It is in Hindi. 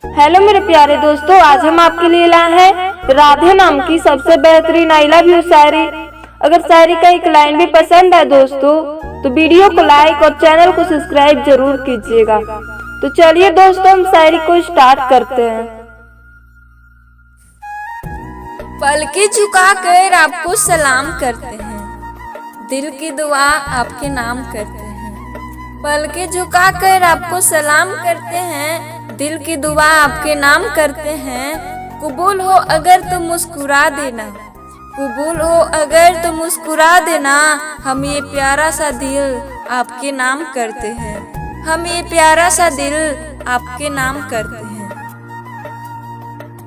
हेलो मेरे प्यारे दोस्तों, आज हम आपके लिए लाए हैं राधे नाम की सबसे बेहतरीन आई लव यू शायरी। अगर शायरी का एक लाइन भी पसंद है दोस्तों तो वीडियो को लाइक और चैनल को सब्सक्राइब जरूर कीजिएगा। तो चलिए दोस्तों, हम शायरी को स्टार्ट करते हैं। पलके झुकाकर आपको सलाम करते हैं, दिल की दुआ आपके नाम करते हैं। पलके झुकाकर आपको सलाम करते हैं, दिल की दुआ आपके नाम करते हैं। कबूल हो अगर तो मुस्कुरा देना, कबूल हो अगर तो मुस्कुरा देना। हम ये प्यारा सा दिल आपके नाम करते हैं, हम ये प्यारा सा दिल आपके नाम करते हैं।